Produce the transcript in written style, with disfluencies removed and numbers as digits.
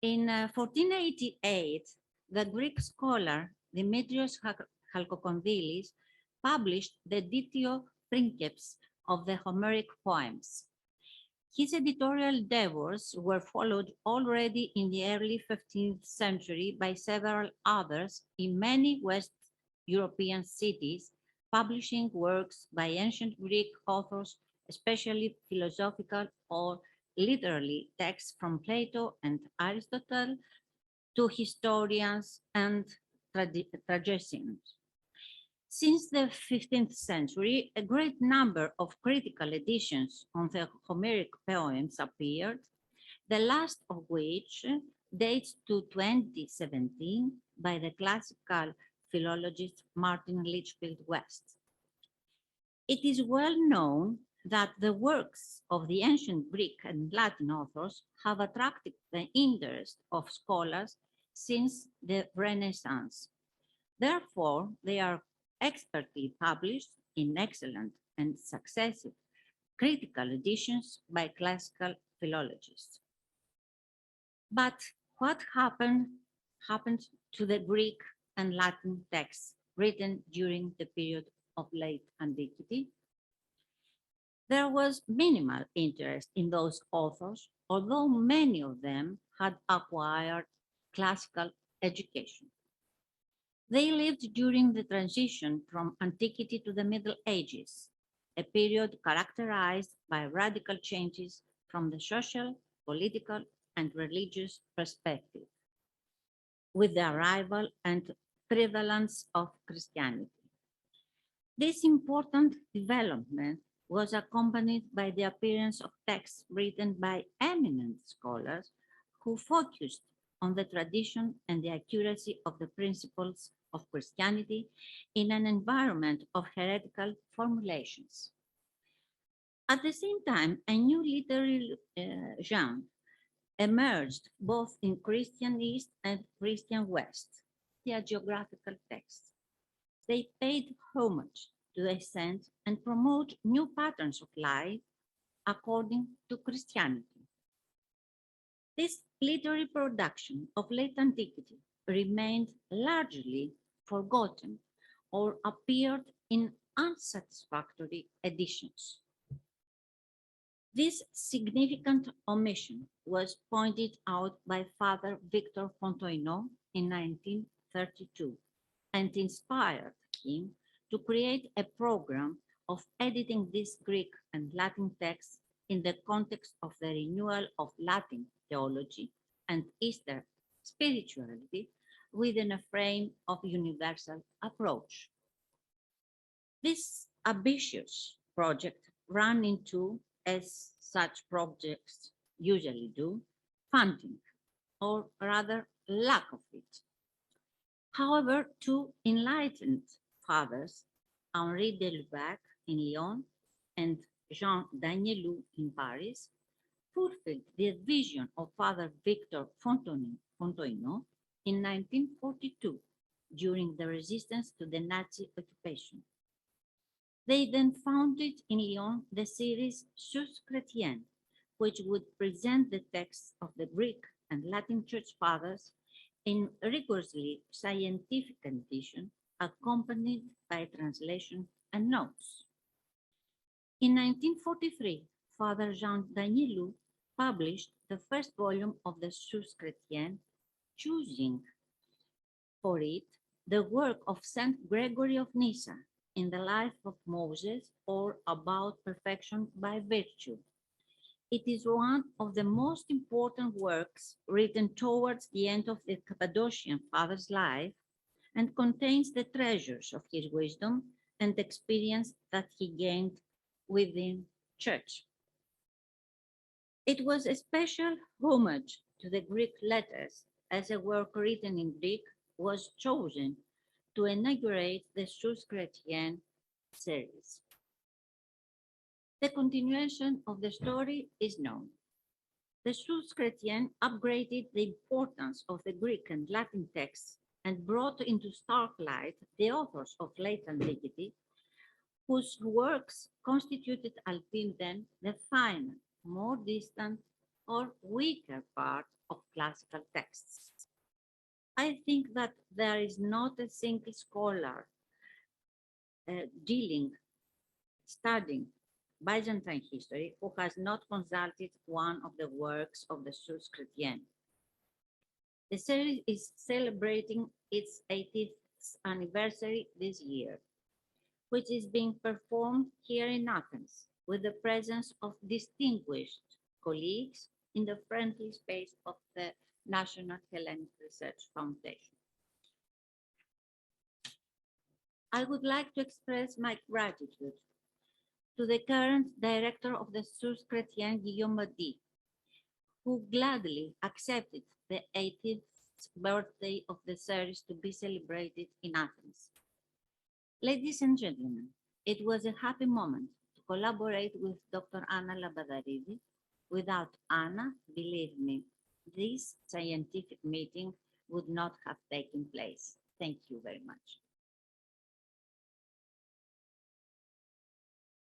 In 1488, the Greek scholar Demetrios Chalkokondyllis published the Ditio Princeps of the Homeric poems. His editorial endeavors were followed already in the early 15th century by several others in many West European cities, publishing works by ancient Greek authors, especially philosophical or literary texts from Plato and Aristotle to historians and tragedians. Since the 15th century, a great number of critical editions on the Homeric poems appeared, the last of which dates to 2017 by the classical philologist Martin Litchfield West. It is well known that the works of the ancient Greek and Latin authors have attracted the interest of scholars since the Renaissance. Therefore, they are expertly published in excellent and successive critical editions by classical philologists. But what happened to the Greek and Latin texts written during the period of late antiquity? There was minimal interest in those authors, although many of them had acquired classical education. They lived during the transition from antiquity to the Middle Ages, a period characterized by radical changes from the social, political, and religious perspective, with the arrival and prevalence of Christianity. This important development was accompanied by the appearance of texts written by eminent scholars who focused on the tradition and the accuracy of the principles of Christianity in an environment of heretical formulations. At the same time, a new literary genre emerged both in Christian East and Christian West, the hagiographical texts. They paid homage to the saints and promote new patterns of life according to Christianity. This literary production of late antiquity remained largely forgotten or appeared in unsatisfactory editions. This significant omission was pointed out by Father Victor Fontoinot in 1932 and inspired him to create a program of editing these Greek and Latin texts in the context of the renewal of Latin theology and Eastern spirituality within a frame of universal approach. This ambitious project ran into, as such projects usually do, funding, or rather lack of it. However, two enlightened fathers, Henri de Lubac in Lyon and Jean Danielou in Paris, fulfilled the vision of Father Victor Fontoinot in 1942 during the resistance to the Nazi occupation. They then founded in Lyon the series Sus Chrétiennes, which would present the texts of the Greek and Latin Church Fathers in rigorously scientific edition, accompanied by translation and notes. In 1943, Father Jean Danielou published the first volume of the Sus Chrétiennes, choosing for it the work of Saint Gregory of Nyssa, in the life of Moses, or about perfection by virtue. It is one of the most important works written towards the end of the Cappadocian Father's life and contains the treasures of his wisdom and experience that he gained within church. It was a special homage to the Greek letters, as a work written in Greek was chosen to inaugurate the Sus Chrétiennes series. The continuation of the story is known. The Sus Chrétiennes upgraded the importance of the Greek and Latin texts and brought into stark light the authors of late antiquity, whose works constituted until then the final, more distant or weaker part of classical texts. I think that there is not a single scholar studying Byzantine history who has not consulted one of the works of the Source Chrétiennes. The series is celebrating its 80th anniversary this year, which is being performed here in Athens with the presence of distinguished colleagues in the friendly space of the National Hellenic Research Foundation. I would like to express my gratitude to the current director of the Source Chrétiennes, Guillaume Maudy, who gladly accepted the 80th birthday of the series to be celebrated in Athens. Ladies and gentlemen, it was a happy moment to collaborate with Dr. Anna Labadaridis. Without Anna, believe me, this scientific meeting would not have taken place. Thank you very much.